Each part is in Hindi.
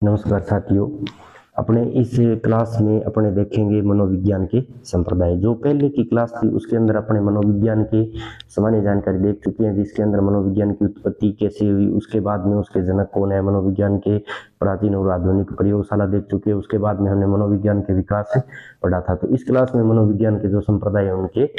नमस्कार साथियों, अपने इस क्लास में अपने देखेंगे मनोविज्ञान के संप्रदाय। जो पहले की क्लास थी उसके अंदर अपने मनोविज्ञान के सामान्य जानकारी देख चुके हैं, जिसके अंदर मनोविज्ञान की उत्पत्ति कैसे हुई, उसके बाद में उसके जनक कौन है, मनोविज्ञान के प्राचीन और आधुनिक प्रयोगशाला देख चुके हैं। उसके बाद में हमने मनोविज्ञान के विकास से पढ़ा था। तो इस क्लास में मनोविज्ञान के जो संप्रदाय है उनके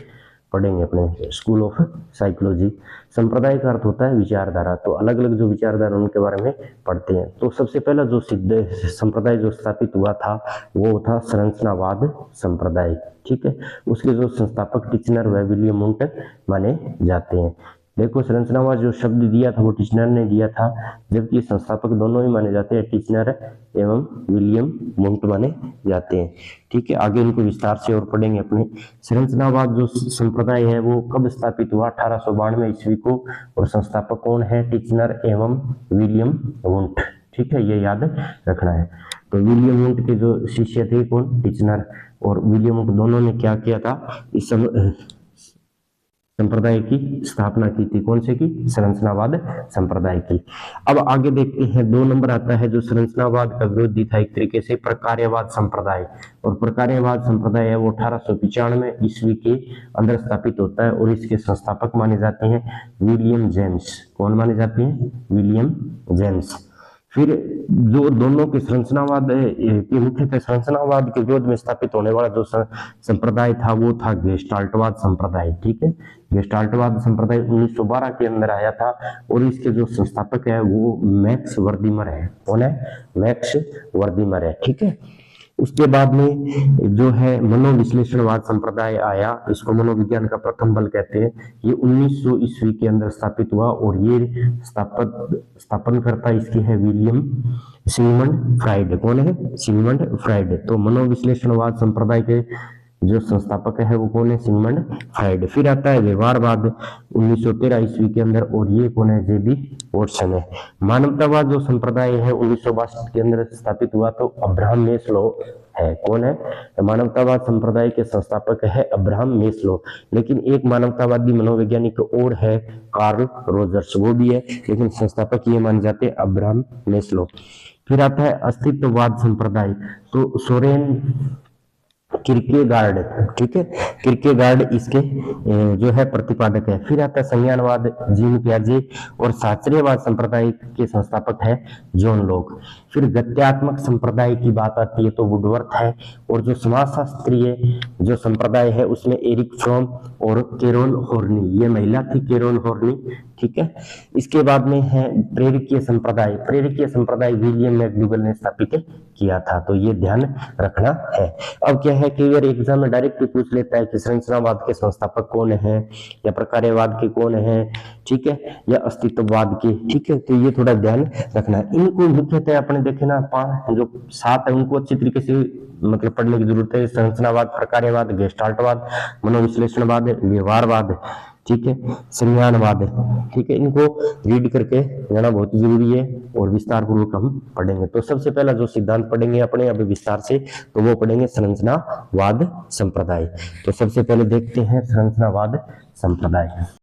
पढ़ेंगे अपने स्कूल ऑफ साइकोलॉजी। संप्रदाय का अर्थ होता है विचारधारा, तो अलग अलग जो विचारधारा उनके बारे में पढ़ते हैं। तो सबसे पहला जो सिद्ध संप्रदाय जो स्थापित हुआ था वो था संरचनावाद संप्रदाय। ठीक है, उसके जो संस्थापक टिचनर व विलियम वुंट माने जाते हैं। देखो, संरचनावाद जो शब्द दिया था वो टिचनर ने दिया था, जबकि संस्थापक दोनों ही माने जाते हैं, टिचनर एवं विलियम वुंट माने जाते हैं। ठीक है, आगे इनको विस्तार से और पढ़ेंगे अपने। संरचनावाद जो संप्रदाय है वो कब स्थापित हुआ? 1892 ईस्वी को, और संस्थापक कौन है? टिचनर एवं विलियम वुंट। ठीक है, ये याद रखना है। तो विलियम वुंट के जो शिष्य थे कौन? टिचनर और विलियम वुंट दोनों ने क्या किया था? इस संप्रदाय की स्थापना की थी। कौन से की? संरचनावाद संप्रदाय की। अब आगे देखते हैं, 2 नंबर आता है जो संरचनावाद का विरोधी था एक तरीके से, प्रकार्यवाद संप्रदाय। और प्रकार्यवाद संप्रदाय है वो 1895 ईस्वी के अंदर स्थापित होता है, और इसके संस्थापक माने जाते हैं विलियम जेम्स। कौन माने जाते हैं? William James. फिर जो दोनों के संरचनावाद के मुख्यतः संरचनावाद के विरोध में स्थापित होने वाला जो संप्रदाय था वो था गेस्टाल्टवाद संप्रदाय। ठीक है, गेस्टाल्टवाद संप्रदाय 1912 के अंदर आया था, और इसके जो संस्थापक है वो मैक्स वर्दीमर है। कौन है? मैक्स वर्दीमर है। ठीक है, उसके बाद में जो है मनोविश्लेषणवाद संप्रदाय आया, इसको मनोविज्ञान का प्रथम बल कहते हैं। ये 1900 ईस्वी के अंदर स्थापित हुआ, और ये स्थापनकर्ता इसके है विलियम सिगमंड फ्राइड। कौन है? Sigmund Freud. तो मनोविश्लेषणवाद संप्रदाय के जो संस्थापक है वो कौन है? Sigmund Freud. फिर आता है व्यवहारवाद 1913 ईस्वी के अंदर, और ये कौन है? जेबी वॉटसन है। मानवतावाद जो संप्रदाय है 1962 के अंदर स्थापित हुआ, तो अब्राहम मेस्लो है। कौन है? मानवतावाद संप्रदाय के संस्थापक है अब्राहम मेस्लो। लेकिन एक मानवतावादी मनोवैज्ञानिक और है, कार्ल रोजर्स, वो भी है, लेकिन संस्थापक ये माने जाते हैं अब्राहम मेस्लो। फिर आता है अस्तित्ववाद संप्रदाय, तो सोरेन किरकेगार्ड। ठीक है, किरकेगार्ड इसके जो है प्रतिपादक है। फिर आता है संज्ञानवाद, जीन पियाजे, और शास्त्रीयवाद संप्रदाय के संस्थापक है जॉन लॉक। फिर गत्यात्मक संप्रदाय की बात आती है तो वुडवर्थ है, और जो समाजशास्त्रीय जो संप्रदाय है उसमें एरिक फ्रॉम और कैरोल हॉर्नी, ये महिला थी कैरोल हॉर्नी। ठीक है, इसके बाद में है प्रेरकीय संप्रदाय। प्रेरकीय संप्रदाय विलियम मैकडूगल ने स्थापित किया था, तो ये ध्यान रखना है। अब क्या है कि एग्जाम में डायरेक्ट पूछ लेता है कि संरचनावाद के संस्थापक कौन है, या प्रकार्यवाद के कौन है, ठीक है, या अस्तित्ववाद के। ठीक है, तो ये थोड़ा ध्यान रखना है। इनको मुख्यतः अपने देखे ना 5 जो 7 है उनको अच्छी तरीके से मतलब पढ़ने की जरूरत है। संरचनावाद, प्रकार्यवाद, गेस्टाल्टवाद, मनोविश्लेषणवाद, व्यवहारवाद, ठीक है, संज्ञानवाद। ठीक है, इनको रीड करके जाना बहुत जरूरी है, और विस्तार पूर्वक हम पढ़ेंगे। तो सबसे पहला जो सिद्धांत पढ़ेंगे अपने अभी विस्तार से, तो वो पढ़ेंगे संरचनावाद संप्रदाय। तो सबसे पहले देखते हैं संरचनावाद संप्रदाय।